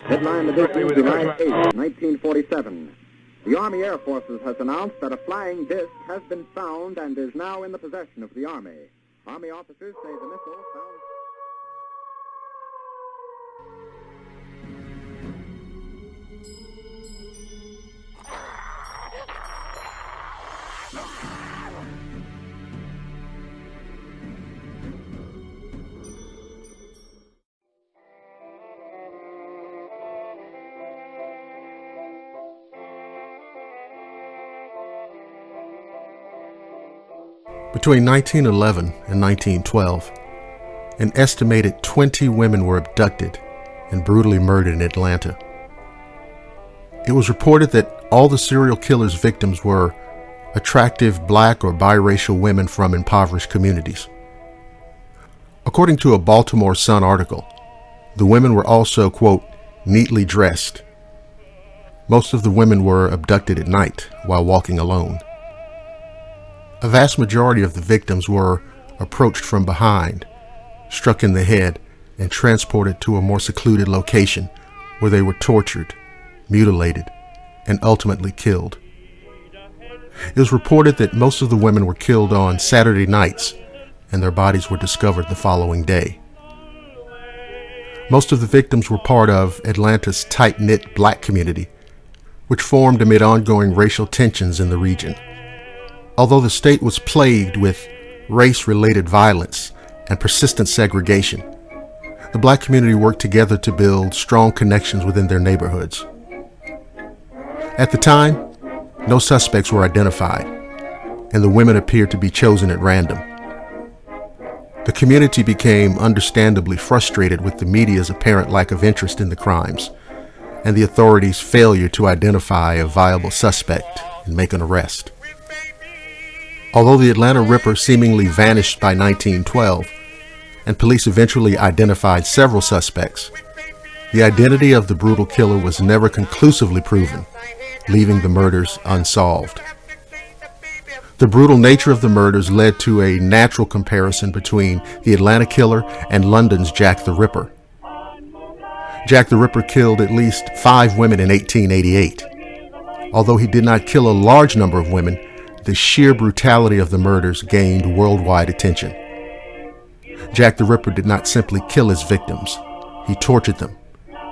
Headline edition, July 8, 1947. The Army Air Forces has announced that a flying disc has been found and is now in the possession of the Army. Army officers say the missile found... Between 1911 and 1912, an estimated 20 women were abducted and brutally murdered in Atlanta. It was reported that all the serial killer's victims were attractive black or biracial women from impoverished communities. According to a Baltimore Sun article, the women were also, quote, neatly dressed. Most of the women were abducted at night while walking alone. A vast majority of the victims were approached from behind, struck in the head, and transported to a more secluded location where they were tortured, mutilated, and ultimately killed. It was reported that most of the women were killed on Saturday nights, and their bodies were discovered the following day. Most of the victims were part of Atlanta's tight-knit black community, which formed amid ongoing racial tensions in the region. Although the state was plagued with race-related violence and persistent segregation, the black community worked together to build strong connections within their neighborhoods. At the time, no suspects were identified, and the women appeared to be chosen at random. The community became understandably frustrated with the media's apparent lack of interest in the crimes, and the authorities' failure to identify a viable suspect and make an arrest. Although the Atlanta Ripper seemingly vanished by 1912, and police eventually identified several suspects, the identity of the brutal killer was never conclusively proven, leaving the murders unsolved. The brutal nature of the murders led to a natural comparison between the Atlanta killer and London's Jack the Ripper. Jack the Ripper killed at least 5 women in 1888. Although he did not kill a large number of women, the sheer brutality of the murders gained worldwide attention. Jack the Ripper did not simply kill his victims. He tortured them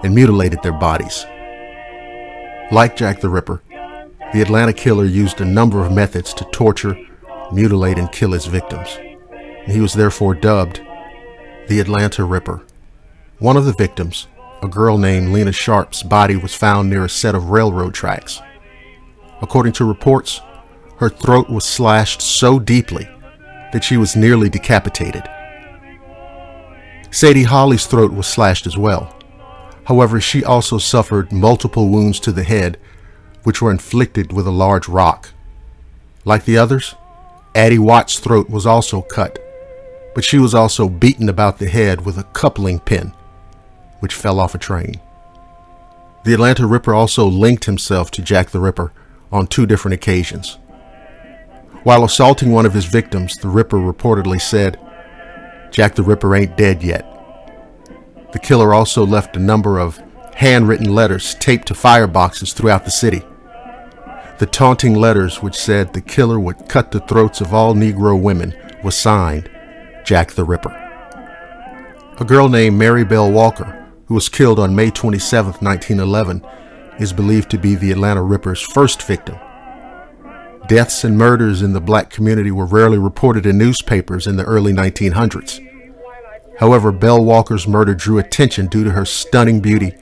and mutilated their bodies. Like Jack the Ripper, the Atlanta killer used a number of methods to torture, mutilate, and kill his victims. And he was therefore dubbed the Atlanta Ripper. One of the victims, a girl named Lena Sharp's body was found near a set of railroad tracks. According to reports, her throat was slashed so deeply that she was nearly decapitated. Sadie Holly's throat was slashed as well. However, she also suffered multiple wounds to the head, which were inflicted with a large rock. Like the others, Addie Watt's throat was also cut, but she was also beaten about the head with a coupling pin, which fell off a train. The Atlanta Ripper also linked himself to Jack the Ripper on 2 different occasions. While assaulting one of his victims, the Ripper reportedly said, "Jack the Ripper ain't dead yet." The killer also left a number of handwritten letters taped to fireboxes throughout the city. The taunting letters, which said the killer would cut the throats of all Negro women, was signed Jack the Ripper. A girl named Mary Bell Walker, who was killed on May 27, 1911, is believed to be the Atlanta Ripper's first victim. Deaths and murders in the black community were rarely reported in newspapers in the early 1900s. However, Bell Walker's murder drew attention due to her stunning beauty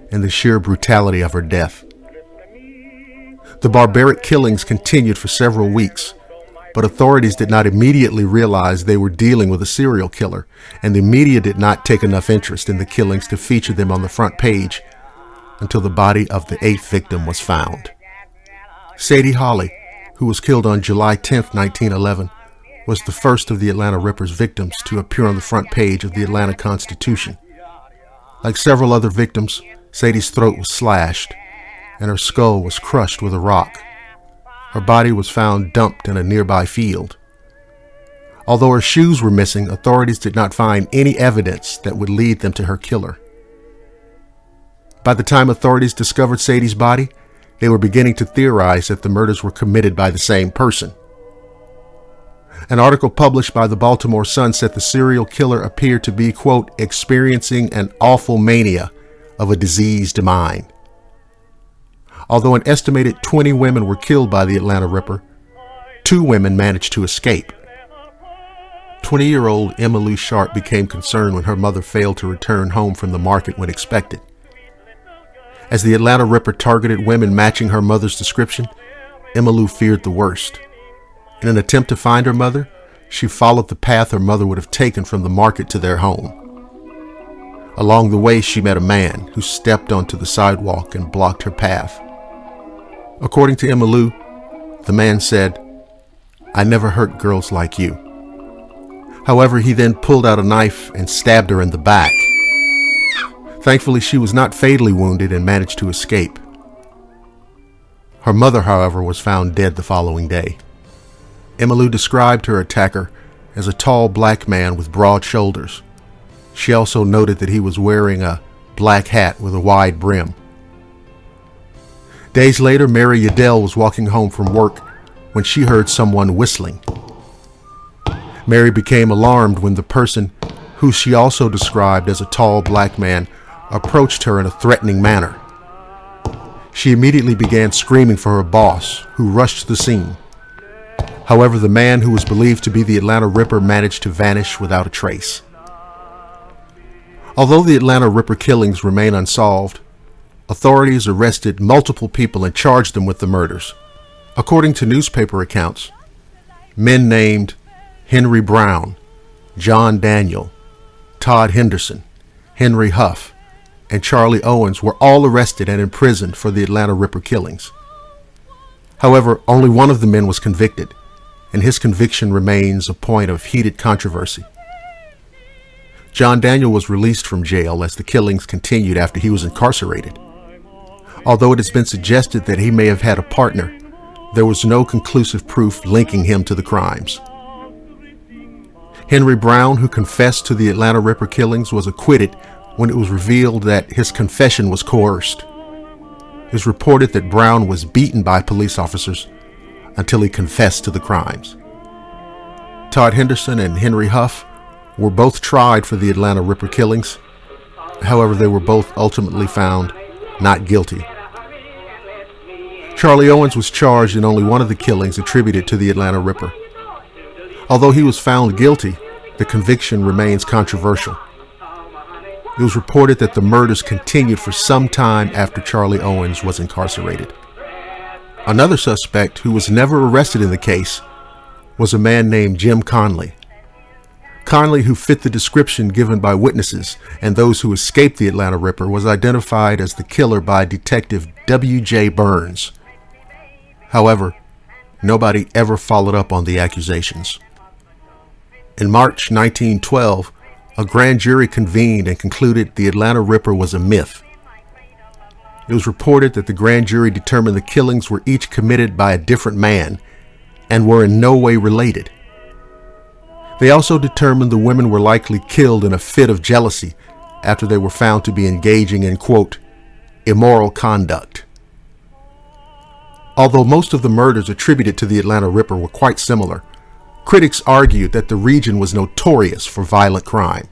and the sheer brutality of her death. The barbaric killings continued for several weeks, but authorities did not immediately realize they were dealing with a serial killer, and the media did not take enough interest in the killings to feature them on the front page until the body of the 8th victim was found. Sadie Holly, who was killed on July 10, 1911, was the first of the Atlanta Ripper's victims to appear on the front page of the Atlanta Constitution. Like several other victims, Sadie's throat was slashed, and her skull was crushed with a rock. Her body was found dumped in a nearby field. Although her shoes were missing, authorities did not find any evidence that would lead them to her killer. By the time authorities discovered Sadie's body, they were beginning to theorize that the murders were committed by the same person. An article published by the Baltimore Sun said the serial killer appeared to be, quote, experiencing an awful mania of a diseased mind. Although an estimated 20 women were killed by the Atlanta Ripper, 2 women managed to escape. 20-year-old Emma Lou Sharp became concerned when her mother failed to return home from the market when expected. As the Atlanta Ripper targeted women matching her mother's description, Emma Lou feared the worst. In an attempt to find her mother, she followed the path her mother would have taken from the market to their home. Along the way, she met a man who stepped onto the sidewalk and blocked her path. According to Emma Lou, the man said, "I never hurt girls like you." However, he then pulled out a knife and stabbed her in the back. Thankfully, she was not fatally wounded and managed to escape. Her mother, however, was found dead the following day. Emma Lou described her attacker as a tall black man with broad shoulders. She also noted that he was wearing a black hat with a wide brim. Days later, Mary Yadell was walking home from work when she heard someone whistling. Mary became alarmed when the person, who she also described as a tall black man, approached her in a threatening manner. She immediately began screaming for her boss, who rushed to the scene. However, the man, who was believed to be the Atlanta Ripper, managed to vanish without a trace. Although the Atlanta Ripper killings remain unsolved, authorities arrested multiple people and charged them with the murders. According to newspaper accounts, men named Henry Brown, John Daniel, Todd Henderson, Henry Huff, and Charlie Owens were all arrested and imprisoned for the Atlanta Ripper killings. However, only one of the men was convicted, and his conviction remains a point of heated controversy. John Daniel was released from jail as the killings continued after he was incarcerated. Although it has been suggested that he may have had a partner, there was no conclusive proof linking him to the crimes. Henry Brown, who confessed to the Atlanta Ripper killings, was acquitted when it was revealed that his confession was coerced. It was reported that Brown was beaten by police officers until he confessed to the crimes. Todd Henderson and Henry Huff were both tried for the Atlanta Ripper killings. However, they were both ultimately found not guilty. Charlie Owens was charged in only one of the killings attributed to the Atlanta Ripper. Although he was found guilty, the conviction remains controversial. It was reported that the murders continued for some time after Charlie Owens was incarcerated. Another suspect, who was never arrested in the case, was a man named Jim Conley. Conley, who fit the description given by witnesses and those who escaped the Atlanta Ripper, was identified as the killer by Detective W.J. Burns. However, nobody ever followed up on the accusations. In March 1912, a grand jury convened and concluded the Atlanta Ripper was a myth. It was reported that the grand jury determined the killings were each committed by a different man and were in no way related. They also determined the women were likely killed in a fit of jealousy after they were found to be engaging in, quote, immoral conduct. Although most of the murders attributed to the Atlanta Ripper were quite similar, critics argued that the region was notorious for violent crime.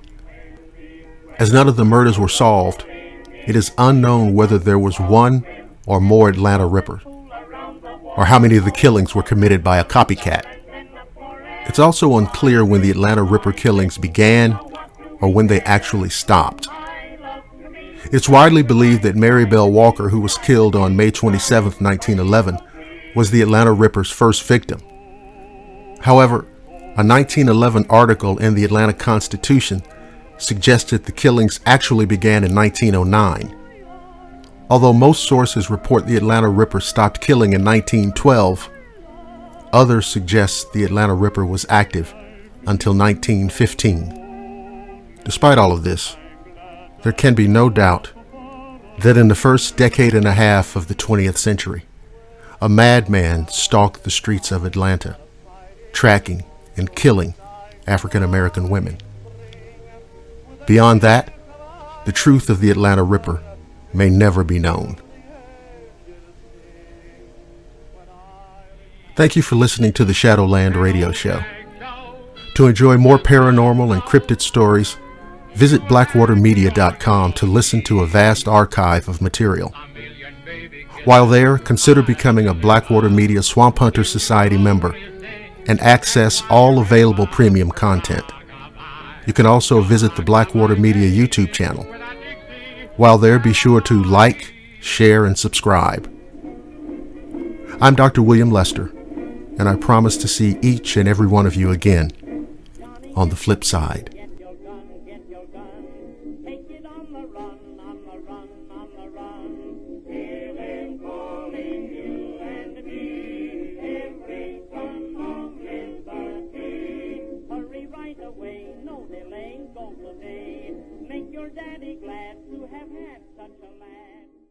As none of the murders were solved, it is unknown whether there was one or more Atlanta Rippers, or how many of the killings were committed by a copycat. It's also unclear when the Atlanta Ripper killings began or when they actually stopped. It's widely believed that Mary Bell Walker, who was killed on May 27, 1911, was the Atlanta Ripper's first victim. However, a 1911 article in the Atlanta Constitution suggested the killings actually began in 1909. Although most sources report the Atlanta Ripper stopped killing in 1912, others suggest the Atlanta Ripper was active until 1915. Despite all of this, there can be no doubt that in the first decade and a half of the 20th century, a madman stalked the streets of Atlanta, tracking and killing African American women. Beyond that, the truth of the Atlanta Ripper may never be known. Thank you for listening to the Shadowland radio show. To enjoy more paranormal and cryptid stories, visit blackwatermedia.com to listen to a vast archive of material. While there, consider becoming a Blackwater Media Swamp Hunter Society member and access all available premium content. You can also visit the Blackwater Media YouTube channel. While there, be sure to like, share, and subscribe. I'm Dr. William Lester, and I promise to see each and every one of you again on the flip side. Make your daddy glad to have had such a lad.